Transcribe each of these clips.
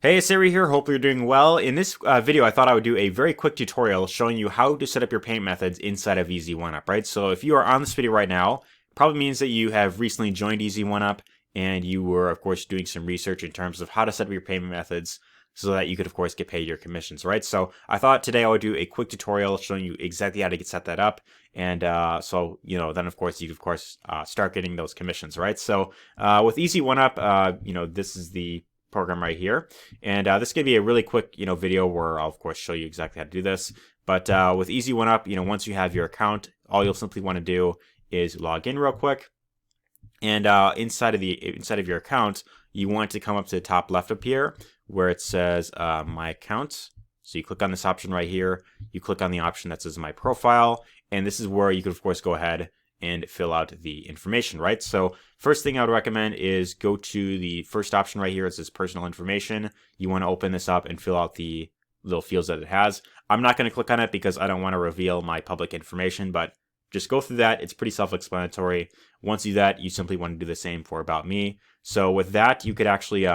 Hey, it's Siri here. Hope you're doing well. In this video, I thought I would do a very quick tutorial showing you how to set up your payment methods inside of Easy1Up, right? So if you are on this video right now, probably means that you have recently joined Easy1Up and you were, of course, doing some research in terms of how to set up your payment methods so that you could, of course, get paid your commissions, right? So I thought today I would do a quick tutorial showing you exactly how to get set that up. And then, of course, you, start getting those commissions, right? So with Easy1Up, this is the program right here. And this is going to be a really quick, video where I'll, of course, show you exactly how to do this. But with Easy1Up, once you have your account, all you'll simply want to do is log in real quick. And inside of your account, you want to come up to the top left up here where it says My Account. So you click on this option right here. You click on the option that says My Profile. And this is where you can, of course, go ahead and fill out the information, right? So first thing I would recommend is go to the first option right here. It says personal information. You want to open this up and fill out the little fields that it has. I'm not going to click on it because I don't want to reveal my public information, but just go through that. It's pretty self-explanatory. Once you do that, you simply want to do the same for About Me. So with that, you could actually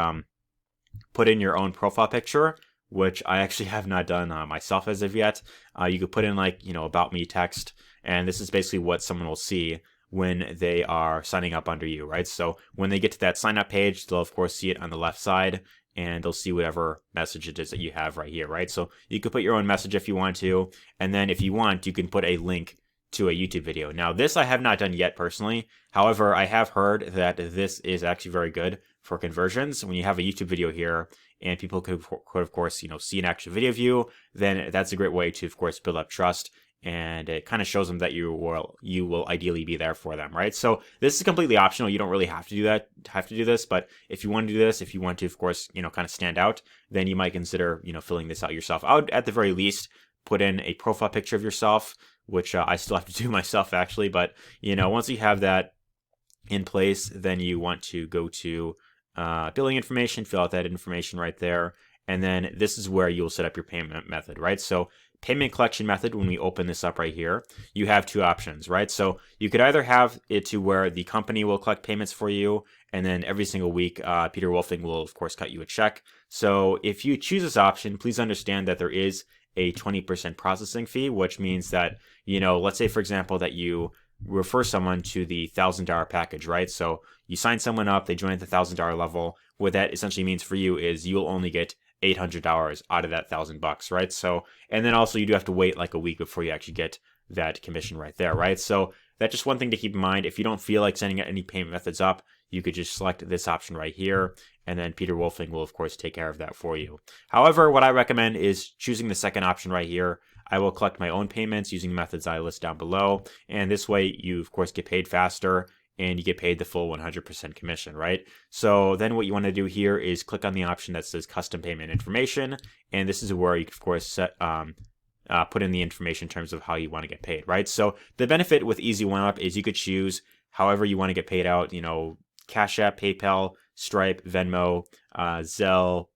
put in your own profile picture, which I actually have not done myself as of yet. You could put in About Me text, and this is basically what someone will see when they are signing up under you, right? So when they get to that sign up page, they'll of course see it on the left side, and they'll see whatever message it is that you have right here, right? So you could put your own message if you want to, and then if you want, you can put a link to a YouTube video. Now, this I have not done yet personally. However, I have heard that this is actually very good for conversions. When you have a YouTube video here and people could of course, see an actual video view, then that's a great way to, of course, build up trust. And it kind of shows them that you will ideally be there for them, right? So this is completely optional. You don't really have to do this, but if you want to do this, if you want to, of course, kind of stand out, then you might consider, filling this out yourself. I would, at the very least, put in a profile picture of yourself, which I still have to do myself actually. But once you have that in place, then you want to go to billing information, fill out that information right there, and then this is where you'll set up your payment method, right? So payment collection method, when we open this up right here, you have two options, right? So you could either have it to where the company will collect payments for you, and then every single week, Peter Wolfing will, of course, cut you a check. So if you choose this option, please understand that there is a 20% processing fee, which means that, let's say, for example, that you refer someone to the $1,000 package, right? So you sign someone up, they join at the $1,000 level. What that essentially means for you is you'll only get $800 out of that $1,000, right? So, and then also you do have to wait like a week before you actually get that commission right there, right? So that's just one thing to keep in mind. If you don't feel like sending any payment methods up, you could just select this option right here, and then Peter Wolfing will, of course, take care of that for you. However, what I recommend is choosing the second option right here. I will collect my own payments using the methods I list down below, and this way you, of course, get paid faster, and you get paid the full 100% commission, right? So then what you want to do here is click on the option that says custom payment information, and this is where you can, of course, set put in the information in terms of how you want to get paid, right? So the benefit with Easy1Up is you could choose however you want to get paid out, Cash App, PayPal, Stripe, Venmo, Zelle,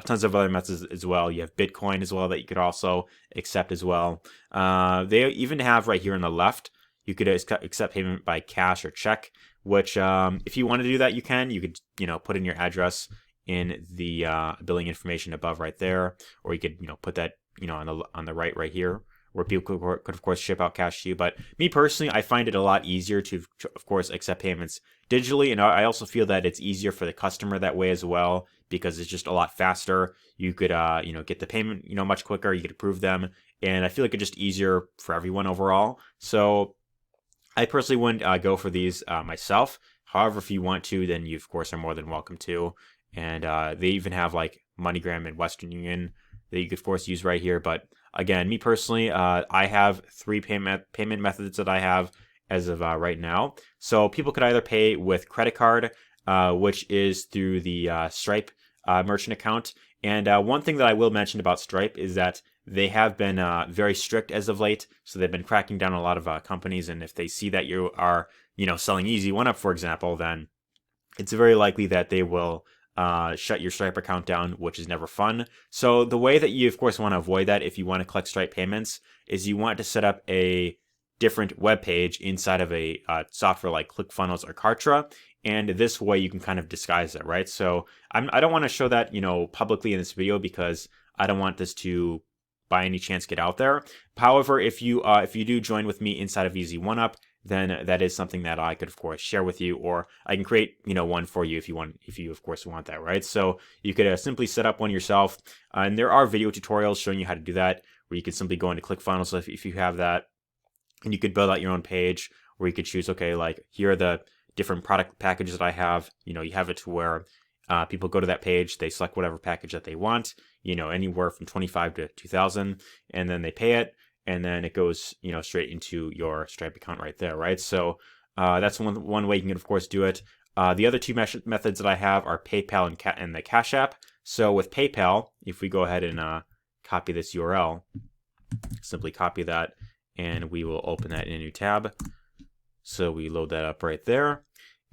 tons of other methods as well. You have Bitcoin as well that you could also accept as well. They even have right here on the left, you could accept payment by cash or check, which if you want to do that, you can. You could, put in your address in the billing information above right there, or you could, put that, on the right here, where people could of course ship out cash to you. But me personally, I find it a lot easier to, of course, accept payments digitally, and I also feel that it's easier for the customer that way as well, because it's just a lot faster. You could get the payment much quicker. You could approve them, and I feel like it's just easier for everyone overall. So I personally wouldn't go for these myself. However, if you want to, then you of course are more than welcome to. And they even have like MoneyGram and Western Union that you could of course use right here. But again, me personally, I have three payment methods that I have as of right now. So people could either pay with credit card, which is through the Stripe merchant account. And one thing that I will mention about Stripe is that they have been very strict as of late. So they've been cracking down on a lot of companies. And if they see that you are, selling Easy1Up, for example, then it's very likely that they will shut your Stripe account down, which is never fun. So the way that you, of course, want to avoid that if you want to collect Stripe payments is you want to set up a different web page inside of a software like ClickFunnels or Kartra. and this way you can kind of disguise it, right? So I don't want to show that, publicly in this video because I don't want this to by any chance get out there. However, if you do join with me inside of Easy1Up, then that is something that I could of course share with you, or I can create one for you if you of course want that, right? So you could simply set up one yourself, and there are video tutorials showing you how to do that, where you could simply go into ClickFunnels if you have that, and you could build out your own page where you could choose, okay, like here are the different product packages that I have. You have it to where people go to that page, they select whatever package that they want, anywhere from 25 to 2,000, and then they pay it, and then it goes, straight into your Stripe account right there, right? So that's one way you can, of course, do it. The other two methods that I have are PayPal and the Cash App. So with PayPal, if we go ahead and copy this URL, simply copy that, and we will open that in a new tab. So we load that up right there.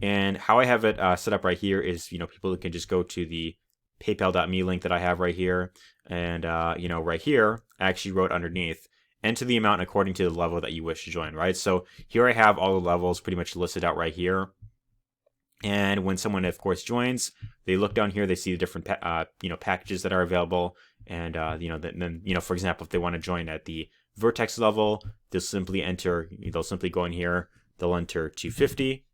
And how I have it set up right here is, people can just go to the paypal.me link that I have right here. And, right here, I actually wrote underneath, enter the amount according to the level that you wish to join, right? So here I have all the levels pretty much listed out right here. And when someone, of course, joins, they look down here, they see the different, packages that are available. And, then, for example, if they want to join at the Vertex level, they'll simply go in here, they'll enter 250.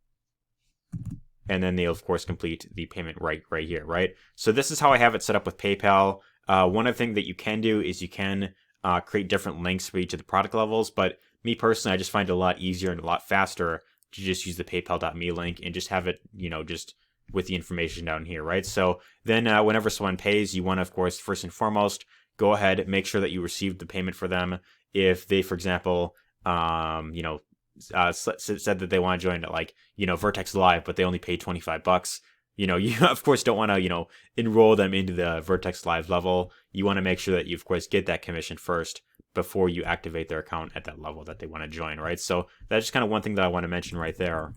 And then they'll, of course, complete the payment right here, right? So this is how I have it set up with PayPal. One other thing that you can do is you can create different links for each of the product levels. But me personally, I just find it a lot easier and a lot faster to just use the paypal.me link and just have it, just with the information down here, right? So then whenever someone pays, you want to, of course, first and foremost, go ahead, make sure that you received the payment for them. If they, for example, said that they want to join at Vertex Live, but they only paid $25. You of course don't want to, enroll them into the Vertex Live level. You want to make sure that you, of course, get that commission first before you activate their account at that level that they want to join, right? So that's just kind of one thing that I want to mention right there.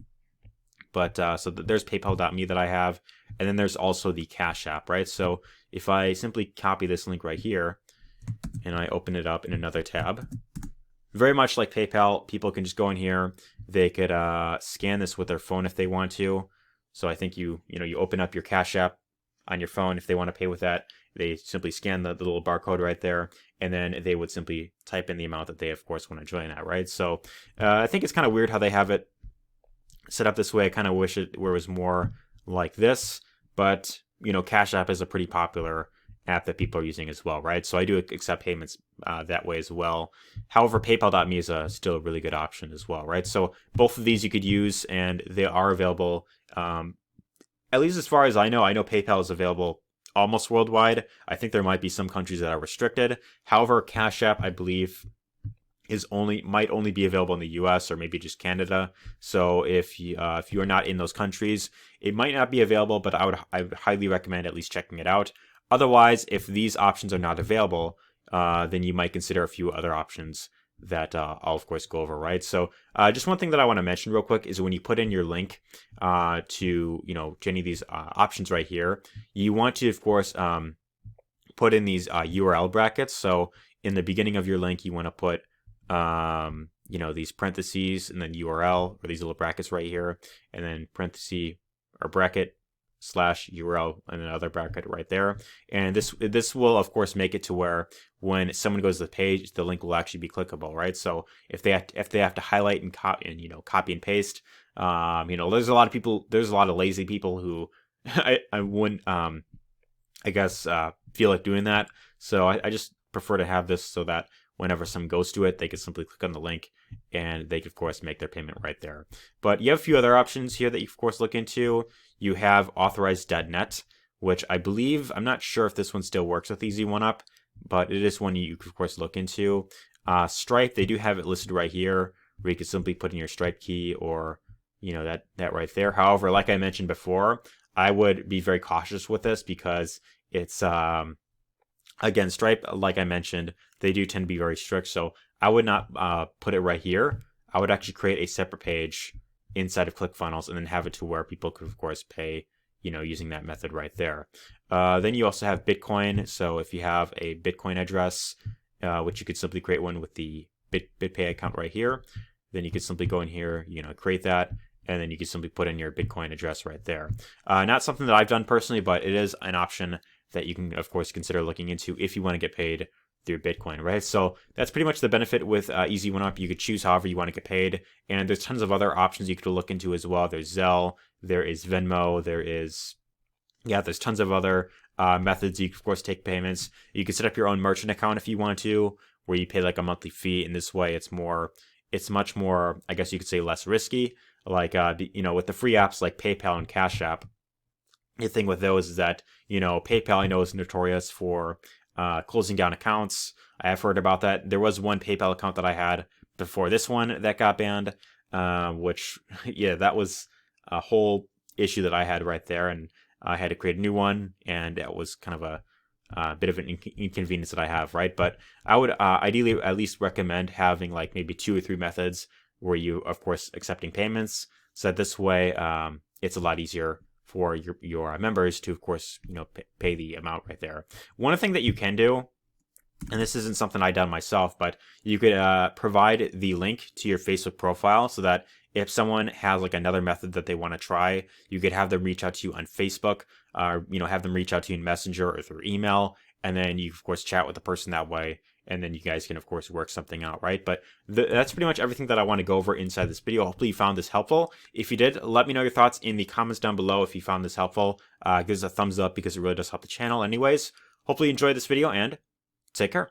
But so there's paypal.me that I have, and then there's also the Cash App, right? So if I simply copy this link right here and I open it up in another tab, very much like PayPal, people can just go in here. They could scan this with their phone if they want to. So I think you open up your Cash App on your phone if they want to pay with that. They simply scan the little barcode right there, and then they would simply type in the amount that they, of course, want to join at, right? So I think it's kind of weird how they have it set up this way. I kind of wish it was more like this, but Cash App is a pretty popular app that people are using as well, right? So I do accept payments that way as well. However, PayPal.me is still a really good option as well, right? So both of these you could use, and they are available. At least as far as I know PayPal is available almost worldwide. I think there might be some countries that are restricted. However, Cash App, I believe, might only be available in the U.S. or maybe just Canada. So if you are not in those countries, it might not be available. But I would highly recommend at least checking it out. Otherwise, if these options are not available, then you might consider a few other options that I'll, of course, go over, right? So just one thing that I want to mention real quick is when you put in your link to any of these options right here, you want to, of course, put in these URL brackets. So in the beginning of your link, you want to put these parentheses and then URL, or these little brackets right here, and then parenthesis or bracket / URL and another bracket right there. And this will, of course, make it to where when someone goes to the page, the link will actually be clickable, right? So if they have to highlight and copy and paste, there's a lot of lazy people who I wouldn't feel like doing that. So I just prefer to have this so that whenever someone goes to it, they can simply click on the link and they can, of course, make their payment right there. But you have a few other options here that you, of course, look into. You have authorized.net, which I believe, I'm not sure if this one still works with Easy1Up, but it is one you can, of course, look into. Stripe, they do have it listed right here, where you can simply put in your Stripe key or, that right there. However, like I mentioned before, I would be very cautious with this because it's, again, Stripe, like I mentioned, they do tend to be very strict. So I would not put it right here. I would actually create a separate page inside of ClickFunnels and then have it to where people could, of course, pay, using that method right there. Then you also have Bitcoin. So if you have a Bitcoin address, which you could simply create one with the BitPay account right here, then you could simply go in here, create that, and then you can simply put in your Bitcoin address right there. Not something that I've done personally, but it is an option that you can, of course, consider looking into if you want to get paid through Bitcoin, right? So that's pretty much the benefit with Easy1Up. You could choose however you want to get paid, and there's tons of other options you could look into as well. There's Zelle, there is Venmo, there's tons of other methods. You can, of course, take payments. You can set up your own merchant account if you want to, where you pay like a monthly fee. In this way, it's much more, I guess you could say, less risky. Like, with the free apps like PayPal and Cash App, the thing with those is that, PayPal I know is notorious for closing down accounts. I have heard about that. There was one PayPal account that I had before this one that got banned, which, yeah, that was a whole issue that I had right there. And I had to create a new one, and that was kind of a bit of an inconvenience that I have, right? But I would ideally at least recommend having like maybe 2 or 3 methods where you, of course, accepting payments. So that this way, it's a lot easier for your members to, of course, pay the amount right there. One thing that you can do, and this isn't something I've done myself, but you could provide the link to your Facebook profile so that if someone has like another method that they want to try, you could have them reach out to you on Facebook, have them reach out to you in Messenger or through email, and then you, of course, chat with the person that way, and then you guys can, of course, work something out, right? But that's pretty much everything that I want to go over inside this video. Hopefully you found this helpful. If you did, let me know your thoughts in the comments down below. If you found this helpful, give us a thumbs up because it really does help the channel anyways. Hopefully you enjoyed this video, and take care.